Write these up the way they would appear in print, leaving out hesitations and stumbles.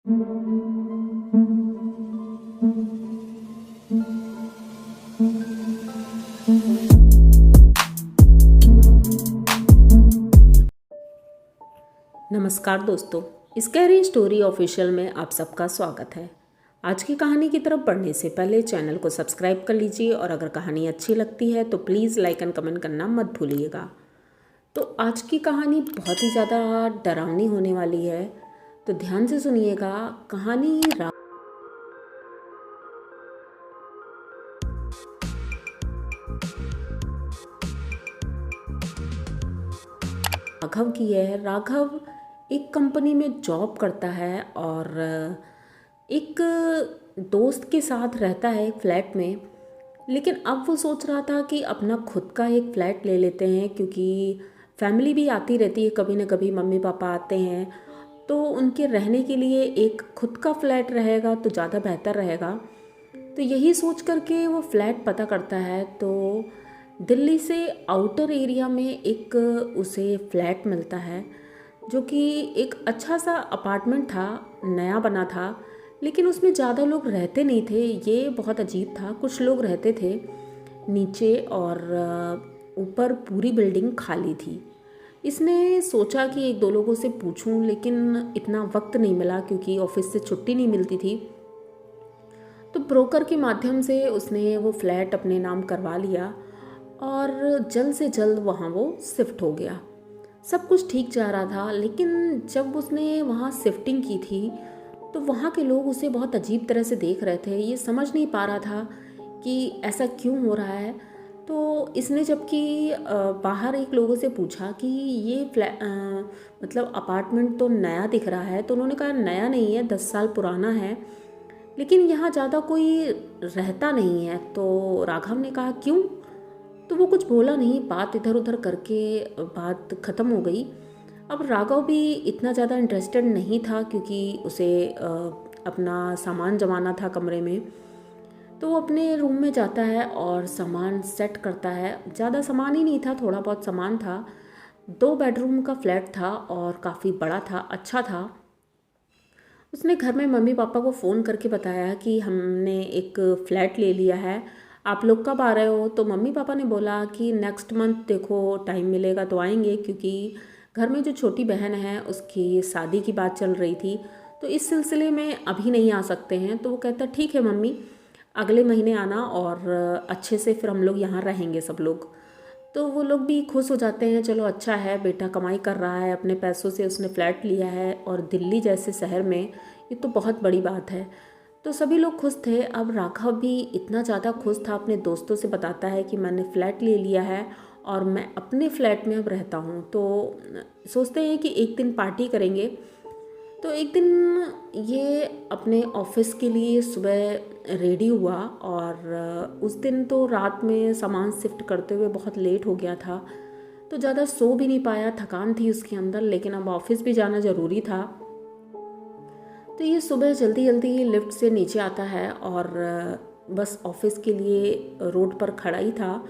नमस्कार दोस्तों, scary story official में आप सबका स्वागत है। आज की कहानी की तरफ बढ़ने से पहले चैनल को सब्सक्राइब कर लीजिए और अगर कहानी अच्छी लगती है तो प्लीज़ लाइक एंड कमेंट करना मत भूलिएगा। तो आज की कहानी बहुत ही ज़्यादा डरावनी होने वाली है, तो ध्यान से सुनिएगा। कहानी राघव की है। राघव एक कंपनी में जॉब करता है और एक दोस्त के साथ रहता है एक फ्लैट में। लेकिन अब वो सोच रहा था कि अपना खुद का एक फ़्लैट ले लेते हैं, क्योंकि फैमिली भी आती रहती है, कभी ना कभी मम्मी पापा आते हैं, तो उनके रहने के लिए एक खुद का फ्लैट रहेगा तो ज़्यादा बेहतर रहेगा। तो यही सोच करके वो फ्लैट पता करता है। तो दिल्ली से आउटर एरिया में एक उसे फ्लैट मिलता है, जो कि एक अच्छा सा अपार्टमेंट था, नया बना था, लेकिन उसमें ज़्यादा लोग रहते नहीं थे। ये बहुत अजीब था, कुछ लोग रहते थे नीचे और ऊपर पूरी बिल्डिंग खाली थी। इसने सोचा कि एक दो लोगों से पूछूं, लेकिन इतना वक्त नहीं मिला क्योंकि ऑफिस से छुट्टी नहीं मिलती थी। तो ब्रोकर के माध्यम से उसने वो फ्लैट अपने नाम करवा लिया और जल्द से जल्द वहाँ वो शिफ्ट हो गया। सब कुछ ठीक जा रहा था, लेकिन जब उसने वहाँ शिफ्टिंग की थी तो वहाँ के लोग उसे बहुत अजीब तरह से देख रहे थे। ये समझ नहीं पा रहा था कि ऐसा क्यों हो रहा है। तो इसने जबकि बाहर एक लोगों से पूछा कि ये मतलब अपार्टमेंट तो नया दिख रहा है, तो उन्होंने कहा नया नहीं है, 10 साल पुराना है, लेकिन यहाँ ज़्यादा कोई रहता नहीं है। तो राघव ने कहा क्यों? तो वो कुछ बोला नहीं, बात इधर उधर करके बात ख़त्म हो गई। अब राघव भी इतना ज़्यादा इंटरेस्टेड नहीं था क्योंकि उसे अपना सामान जमाना था कमरे में। तो वो अपने रूम में जाता है और सामान सेट करता है। ज़्यादा सामान ही नहीं था, थोड़ा बहुत सामान था। 2 बेडरूम का फ्लैट था और काफ़ी बड़ा था, अच्छा था। उसने घर में मम्मी पापा को फ़ोन करके बताया कि हमने एक फ़्लैट ले लिया है, आप लोग कब आ रहे हो? तो मम्मी पापा ने बोला कि नेक्स्ट मंथ देखो टाइम मिलेगा तो आएंगे, क्योंकि घर में जो छोटी बहन है उसकी शादी की बात चल रही थी, तो इस सिलसिले में अभी नहीं आ सकते हैं। तो वो कहता ठीक है मम्मी, अगले महीने आना और अच्छे से फिर हम लोग यहाँ रहेंगे सब लोग। तो वो लोग भी खुश हो जाते हैं, चलो अच्छा है, बेटा कमाई कर रहा है, अपने पैसों से उसने फ़्लैट लिया है और दिल्ली जैसे शहर में, ये तो बहुत बड़ी बात है। तो सभी लोग खुश थे। अब राघव भी इतना ज़्यादा खुश था, अपने दोस्तों से बताता है कि मैंने फ़्लैट ले लिया है और मैं अपने फ्लैट में अब रहता हूँ। तो सोचते हैं कि एक दिन पार्टी करेंगे। तो एक दिन ये अपने ऑफिस के लिए सुबह रेडी हुआ और उस दिन तो रात में सामान शिफ्ट करते हुए बहुत लेट हो गया था, तो ज़्यादा सो भी नहीं पाया, थकान थी उसके अंदर, लेकिन अब ऑफिस भी जाना ज़रूरी था। तो ये सुबह जल्दी जल्दी लिफ्ट से नीचे आता है और बस ऑफिस के लिए रोड पर खड़ा ही था।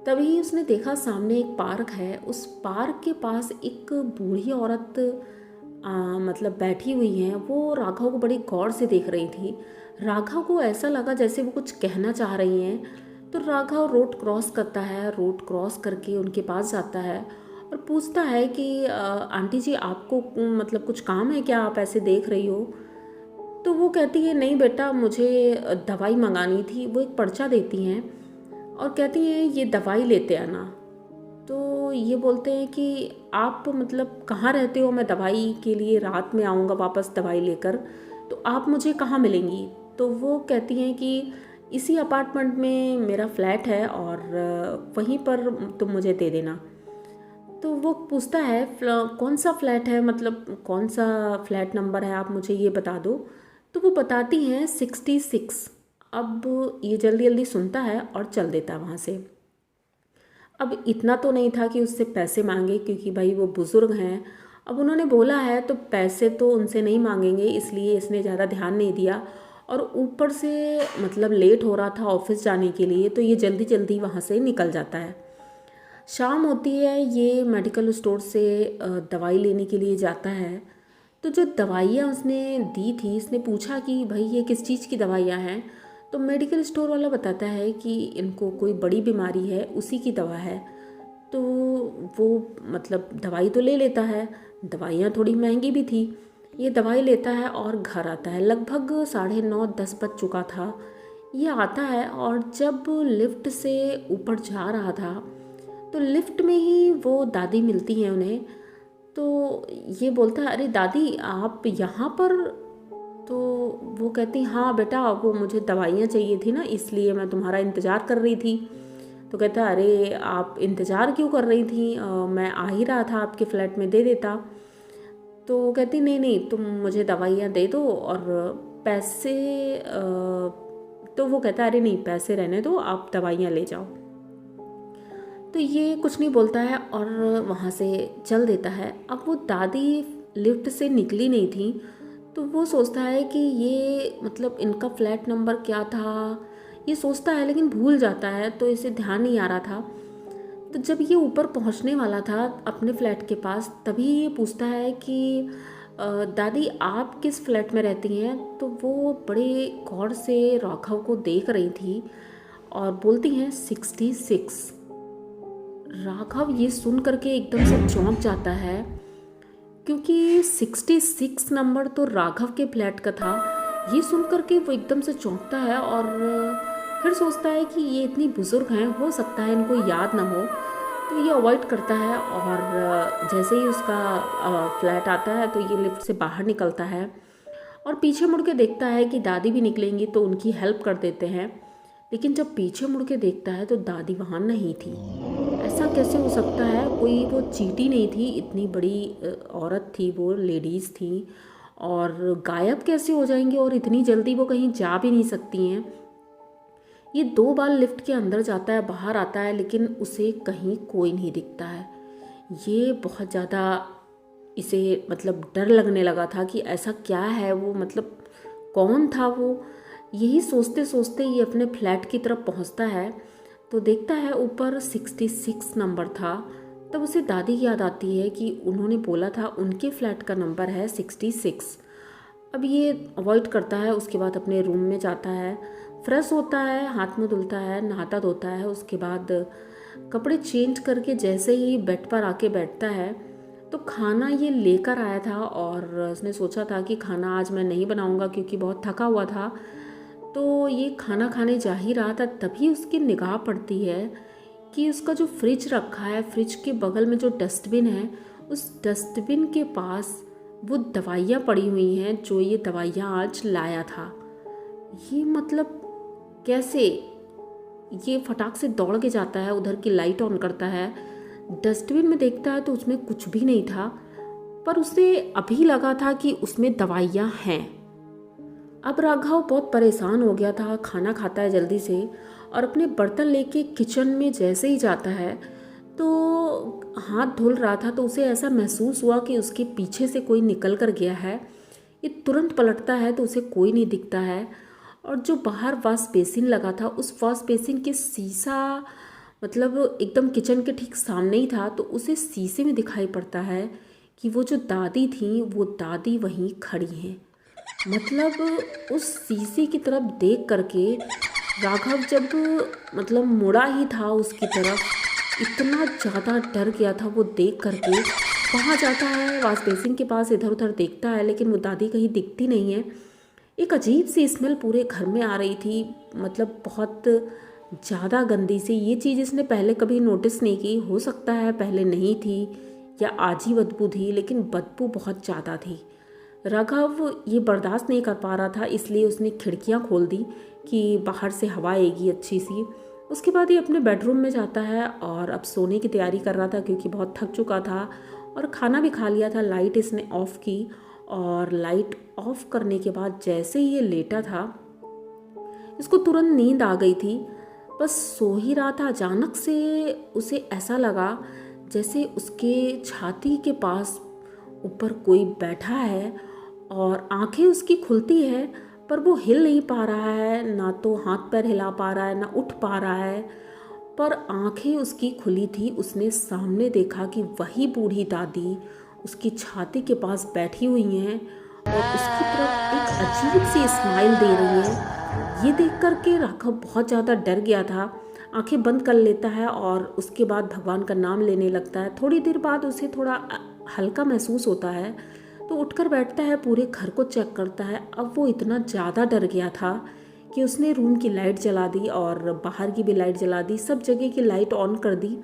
तभी उसने देखा सामने एक पार्क है। उस पार्क के पास एक बूढ़ी औरत मतलब बैठी हुई हैं। वो राघव को बड़ी गौर से देख रही थी। राघव को ऐसा लगा जैसे वो कुछ कहना चाह रही हैं। तो राघव रोड क्रॉस करता है, रोड क्रॉस करके उनके पास जाता है और पूछता है कि आंटी जी आपको मतलब कुछ काम है क्या, आप ऐसे देख रही हो? तो वो कहती है नहीं बेटा, मुझे दवाई मंगानी थी। वो एक पर्चा देती हैं और कहती हैं ये दवाई लेते आना। तो ये बोलते हैं कि आप मतलब कहाँ रहते हो, मैं दवाई के लिए रात में आऊँगा वापस दवाई लेकर, तो आप मुझे कहाँ मिलेंगी? तो वो कहती हैं कि इसी अपार्टमेंट में मेरा फ्लैट है और वहीं पर तुम मुझे दे देना। तो वो पूछता है कौन सा फ्लैट है, मतलब कौन सा फ्लैट नंबर है, आप मुझे ये बता दो। तो वो बताती हैं 66। अब ये जल्दी जल्दी सुनता है और चल देता है वहाँ से। अब इतना तो नहीं था कि उससे पैसे मांगे, क्योंकि भाई वो बुज़ुर्ग हैं। अब उन्होंने बोला है तो पैसे तो उनसे नहीं मांगेंगे, इसलिए इसने ज़्यादा ध्यान नहीं दिया। और ऊपर से मतलब लेट हो रहा था ऑफिस जाने के लिए, तो ये जल्दी जल्दी वहाँ से निकल जाता है। शाम होती है, ये मेडिकल स्टोर से दवाई लेने के लिए जाता है। तो जो दवाइयाँ उसने दी थी, उसने पूछा कि भाई ये किस चीज़ की दवाइयाँ हैं। तो मेडिकल स्टोर वाला बताता है कि इनको कोई बड़ी बीमारी है, उसी की दवा है। तो वो मतलब दवाई तो ले लेता है, दवाइयाँ थोड़ी महंगी भी थी। ये दवाई लेता है और घर आता है, लगभग 9:30-10 बज चुका था। ये आता है और जब लिफ्ट से ऊपर जा रहा था तो लिफ्ट में ही वो दादी मिलती हैं उन्हें। तो ये बोलता है, अरे दादी आप यहाँ पर। तो वो कहती, हाँ बेटा, वो मुझे दवाइयाँ चाहिए थी ना, इसलिए मैं तुम्हारा इंतज़ार कर रही थी। तो कहता, अरे आप इंतज़ार क्यों कर रही थी, मैं आ ही रहा था आपके फ्लैट में, दे देता। तो वो कहती, नहीं नहीं, तुम मुझे दवाइयाँ दे दो और पैसे तो वो कहता, अरे नहीं, पैसे रहने दो, आप दवाइयाँ ले जाओ। तो ये कुछ नहीं बोलता है और वहाँ से चल देता है। अब वो दादी लिफ्ट से निकली नहीं थी, तो वो सोचता है कि ये मतलब इनका फ्लैट नंबर क्या था, ये सोचता है लेकिन भूल जाता है, तो इसे ध्यान नहीं आ रहा था। तो जब ये ऊपर पहुँचने वाला था अपने फ्लैट के पास, तभी ये पूछता है कि दादी आप किस फ्लैट में रहती हैं। तो वो बड़े गौर से राघव को देख रही थी और बोलती हैं 66। राघव ये सुन करके एकदम से चौंक जाता है, क्योंकि 66 नंबर तो राघव के फ्लैट का था। ये सुन करके वो एकदम से चौंकता है और फिर सोचता है कि ये इतनी बुज़ुर्ग हैं, हो सकता है इनको याद ना हो। तो ये अवॉइड करता है और जैसे ही उसका फ्लैट आता है तो ये लिफ्ट से बाहर निकलता है और पीछे मुड़ के देखता है कि दादी भी निकलेंगी तो उनकी हेल्प कर देते हैं। लेकिन जब पीछे मुड़ के देखता है तो दादी वहाँ नहीं थी। ऐसा कैसे हो सकता है, कोई वो चींटी नहीं थी, इतनी बड़ी औरत थी, वो लेडीज़ थी, और गायब कैसे हो जाएंगी, और इतनी जल्दी वो कहीं जा भी नहीं सकती हैं। ये 2 बार लिफ्ट के अंदर जाता है, बाहर आता है, लेकिन उसे कहीं कोई नहीं दिखता है। ये बहुत ज़्यादा इसे मतलब डर लगने लगा था कि ऐसा क्या है, वो मतलब कौन था वो। यही सोचते सोचते ये अपने फ्लैट की तरफ पहुंचता है तो देखता है ऊपर 66 नंबर था। तब उसे दादी की याद आती है कि उन्होंने बोला था उनके फ्लैट का नंबर है 66। अब ये अवॉइड करता है, उसके बाद अपने रूम में जाता है, फ्रेश होता है, हाथ मुंह धुलता है, नहाता धोता है, उसके बाद कपड़े चेंज करके जैसे ही बेड पर आके बैठता है तो खाना ये लेकर आया था और उसने सोचा था कि खाना आज मैं नहीं बनाऊंगा क्योंकि बहुत थका हुआ था। तो ये खाना खाने जा ही रहा था, तभी उसकी निगाह पड़ती है कि उसका जो फ्रिज रखा है, फ्रिज के बगल में जो डस्टबिन है, उस डस्टबिन के पास वो दवाइयाँ पड़ी हुई हैं जो ये दवाइयाँ आज लाया था। ये मतलब कैसे, ये फटाक से दौड़ के जाता है, उधर की लाइट ऑन करता है, डस्टबिन में देखता है तो उसमें कुछ भी नहीं था, पर उसे अभी लगा था कि उसमें दवाइयाँ हैं। अब राघव बहुत परेशान हो गया था, खाना खाता है जल्दी से और अपने बर्तन लेके किचन में जैसे ही जाता है तो हाथ धुल रहा था तो उसे ऐसा महसूस हुआ कि उसके पीछे से कोई निकल कर गया है। ये तुरंत पलटता है तो उसे कोई नहीं दिखता है और जो बाहर वॉश बेसिन लगा था उस वॉश बेसिन के शीशा मतलब एकदम किचन के ठीक सामने ही था, तो उसे शीशे में दिखाई पड़ता है कि वो जो दादी थी वो दादी वहीं खड़ी हैं। मतलब उस शीशे की तरफ देख करके राघव जब मतलब मुड़ा ही था उसकी तरफ, इतना ज़्यादा डर गया था वो देख करके। वहाँ जाता है वॉश बेसिन के पास, इधर उधर देखता है लेकिन वो दादी कहीं दिखती नहीं है। एक अजीब सी स्मेल पूरे घर में आ रही थी, मतलब बहुत ज़्यादा गंदी सी। ये चीज़ इसने पहले कभी नोटिस नहीं की, हो सकता है पहले नहीं थी या आज ही बदबू थी, लेकिन बदबू बहुत ज़्यादा थी। राघव ये बर्दाश्त नहीं कर पा रहा था, इसलिए उसने खिड़कियां खोल दी कि बाहर से हवा आएगी अच्छी सी। उसके बाद ये अपने बेडरूम में जाता है और अब सोने की तैयारी कर रहा था क्योंकि बहुत थक चुका था और खाना भी खा लिया था। लाइट इसने ऑफ़ की और लाइट ऑफ करने के बाद जैसे ही ये लेटा था इसको तुरंत नींद आ गई थी। बस सो ही रहा था, अचानक से उसे ऐसा लगा जैसे उसके छाती के पास ऊपर कोई बैठा है और आंखें उसकी खुलती है पर वो हिल नहीं पा रहा है, ना तो हाथ पैर हिला पा रहा है ना उठ पा रहा है, पर आंखें उसकी खुली थी। उसने सामने देखा कि वही बूढ़ी दादी उसकी छाती के पास बैठी हुई हैं और उसकी तरफ एक अजीब सी स्माइल दे रही हैं। ये देख कर के राघव बहुत ज़्यादा डर गया था। आंखें बंद कर लेता है और उसके बाद भगवान का नाम लेने लगता है। थोड़ी देर बाद उसे थोड़ा हल्का महसूस होता है, तो उठकर बैठता है, पूरे घर को चेक करता है। अब वो इतना ज़्यादा डर गया था कि उसने रूम की लाइट जला दी और बाहर की भी लाइट जला दी, सब जगह की लाइट ऑन कर दी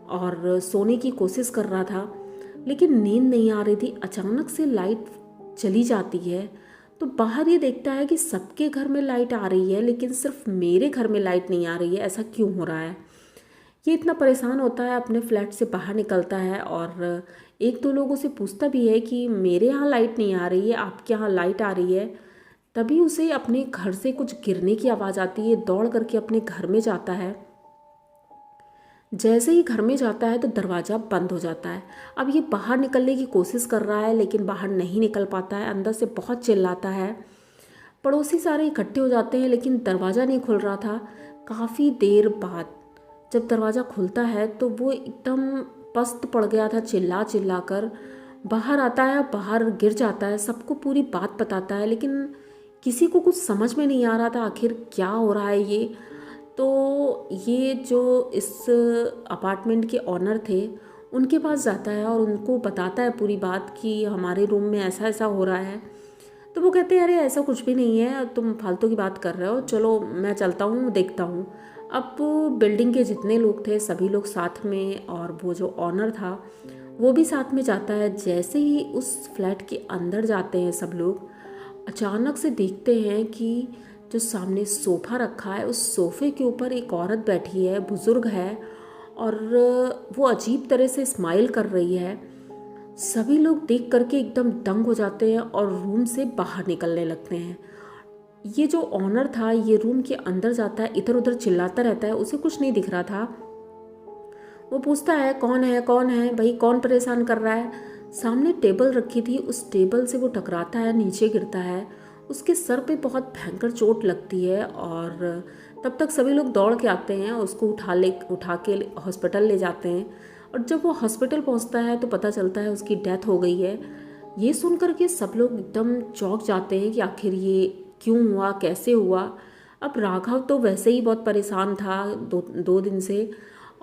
और सोने की कोशिश कर रहा था, लेकिन नींद नहीं आ रही थी। अचानक से लाइट चली जाती है, तो बाहर ये देखता है कि सबके घर में लाइट आ रही है, लेकिन सिर्फ मेरे घर में लाइट नहीं आ रही है। ऐसा क्यों हो रहा है? ये इतना परेशान होता है, अपने फ्लैट से बाहर निकलता है और एक दो लोगों से पूछता भी है कि मेरे यहाँ लाइट नहीं आ रही है, आपके यहाँ लाइट आ रही है। तभी उसे अपने घर से कुछ गिरने की आवाज़ आती है। दौड़ करके अपने घर में जाता है। जैसे ही घर में जाता है तो दरवाज़ा बंद हो जाता है। अब ये बाहर निकलने की कोशिश कर रहा है, लेकिन बाहर नहीं निकल पाता है। अंदर से बहुत चिल्लाता है। पड़ोसी सारे इकट्ठे हो जाते हैं, लेकिन दरवाज़ा नहीं खुल रहा था। काफ़ी देर बाद जब दरवाज़ा खुलता है तो वो एकदम पस्त पड़ गया था, चिल्ला चिल्ला कर बाहर आता है। बाहर गिर जाता है, सबको पूरी बात बताता है, लेकिन किसी को कुछ समझ में नहीं आ रहा था आखिर क्या हो रहा है ये। तो ये जो इस अपार्टमेंट के ऑनर थे, उनके पास जाता है और उनको बताता है पूरी बात कि हमारे रूम में ऐसा ऐसा हो रहा है। तो वो कहते हैं अरे ऐसा कुछ भी नहीं है, तुम फालतू की बात कर रहे हो, चलो मैं चलता हूँ, देखता हूँ। अब बिल्डिंग के जितने लोग थे सभी लोग साथ में, और वो जो ऑनर था वो भी साथ में जाता है। जैसे ही उस फ्लैट के अंदर जाते हैं सब लोग, अचानक से देखते हैं कि जो सामने सोफ़ा रखा है, उस सोफ़े के ऊपर एक औरत बैठी है, बुज़ुर्ग है, और वो अजीब तरह से स्माइल कर रही है। सभी लोग देख करके एकदम दंग हो जाते हैं और रूम से बाहर निकलने लगते हैं। ये जो ऑनर था ये रूम के अंदर जाता है, इधर उधर चिल्लाता रहता है, उसे कुछ नहीं दिख रहा था। वो पूछता है कौन है, कौन है भाई, कौन परेशान कर रहा है। सामने टेबल रखी थी, उस टेबल से वो टकराता है, नीचे गिरता है। उसके सर पे बहुत भयंकर चोट लगती है और तब तक सभी लोग दौड़ के आते हैं, उसको उठा के हॉस्पिटल ले जाते हैं। और जब वो हॉस्पिटल पहुंचता है तो पता चलता है उसकी डेथ हो गई है। ये सुन करके सब लोग एकदम चौंक जाते हैं कि आखिर ये क्यों हुआ, कैसे हुआ। अब राघव तो वैसे ही बहुत परेशान था दो दिन से।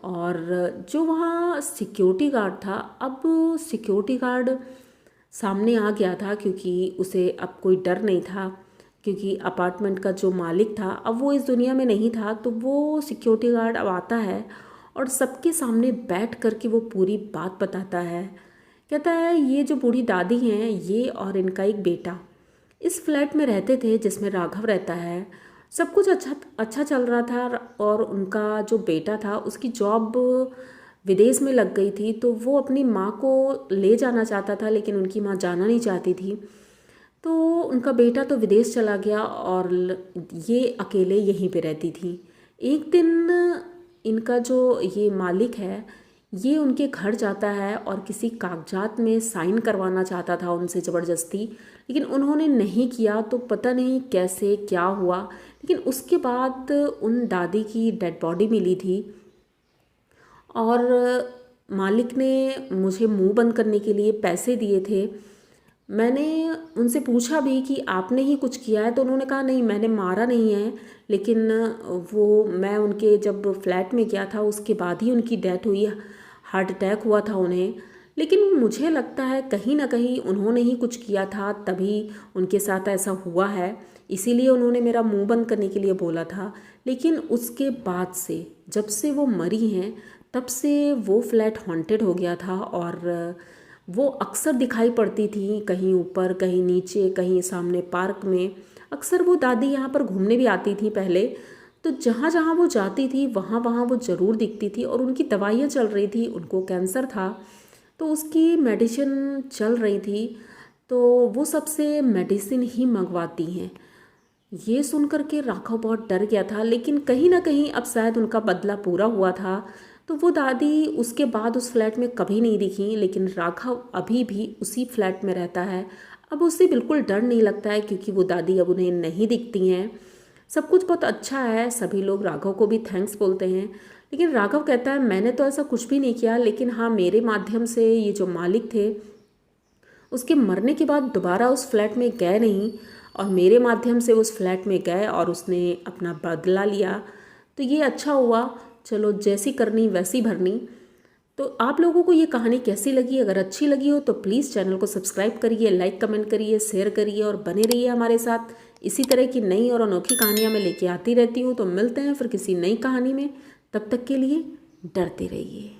और जो वहाँ सिक्योरिटी गार्ड था, अब सिक्योरिटी गार्ड सामने आ गया था, क्योंकि उसे अब कोई डर नहीं था, क्योंकि अपार्टमेंट का जो मालिक था अब वो इस दुनिया में नहीं था। तो वो सिक्योरिटी गार्ड अब आता है और सबके सामने बैठ कर के वो पूरी बात बताता है। कहता है ये जो बूढ़ी दादी हैं, ये और इनका एक बेटा इस फ्लैट में रहते थे जिसमें राघव रहता है। सब कुछ अच्छा अच्छा चल रहा था और उनका जो बेटा था उसकी जॉब विदेश में लग गई थी, तो वो अपनी माँ को ले जाना चाहता था, लेकिन उनकी माँ जाना नहीं चाहती थी। तो उनका बेटा तो विदेश चला गया और ये अकेले यहीं पे रहती थी। एक दिन इनका जो ये मालिक है, ये उनके घर जाता है और किसी कागजात में साइन करवाना चाहता था उनसे ज़बरदस्ती, लेकिन उन्होंने नहीं किया। तो पता नहीं कैसे क्या हुआ, लेकिन उसके बाद उन दादी की डेड बॉडी मिली थी और मालिक ने मुझे मुंह बंद करने के लिए पैसे दिए थे। मैंने उनसे पूछा भी कि आपने ही कुछ किया है, तो उन्होंने कहा नहीं मैंने मारा नहीं है, लेकिन वो मैं उनके जब फ्लैट में गया था उसके बाद ही उनकी डेथ हुई, हार्ट अटैक हुआ था उन्हें। लेकिन मुझे लगता है कहीं ना कहीं उन्होंने ही कुछ किया था, तभी उनके साथ ऐसा हुआ है, इसीलिए उन्होंने मेरा मुंह बंद करने के लिए बोला था। लेकिन उसके बाद से जब से वो मरी हैं तब से वो फ्लैट हॉन्टेड हो गया था और वो अक्सर दिखाई पड़ती थी, कहीं ऊपर कहीं नीचे कहीं सामने पार्क में। अक्सर वो दादी यहाँ पर घूमने भी आती थी पहले, तो जहाँ जहाँ वो जाती थी वहाँ वहाँ वो ज़रूर दिखती थी। और उनकी दवाइयाँ चल रही थी, उनको कैंसर था तो उसकी मेडिसिन चल रही थी, तो वो सबसे मेडिसिन ही मंगवाती हैं। ये सुनकर के राघव बहुत डर गया था, लेकिन कहीं ना कहीं अब शायद उनका बदला पूरा हुआ था। तो वो दादी उसके बाद उस फ्लैट में कभी नहीं दिखी, लेकिन राघव अभी भी उसी फ्लैट में रहता है। अब उसे बिल्कुल डर नहीं लगता है, क्योंकि वो दादी अब उन्हें नहीं दिखती हैं। सब कुछ बहुत अच्छा है, सभी लोग राघव को भी थैंक्स बोलते हैं। लेकिन राघव कहता है मैंने तो ऐसा कुछ भी नहीं किया, लेकिन हाँ मेरे माध्यम से ये जो मालिक थे उसके मरने के बाद दोबारा उस फ्लैट में गए नहीं और मेरे माध्यम से उस फ्लैट में गए और उसने अपना बदला लिया। तो ये अच्छा हुआ, चलो जैसी करनी वैसी भरनी। तो आप लोगों को ये कहानी कैसी लगी? अगर अच्छी लगी हो तो प्लीज़ चैनल को सब्सक्राइब करिए, लाइक कमेंट करिए, शेयर करिए और बने रहिए हमारे साथ। इसी तरह की नई और अनोखी कहानियाँ मैं लेके आती रहती हूँ। तो मिलते हैं फिर किसी नई कहानी में, तब तक के लिए डरते रहिए।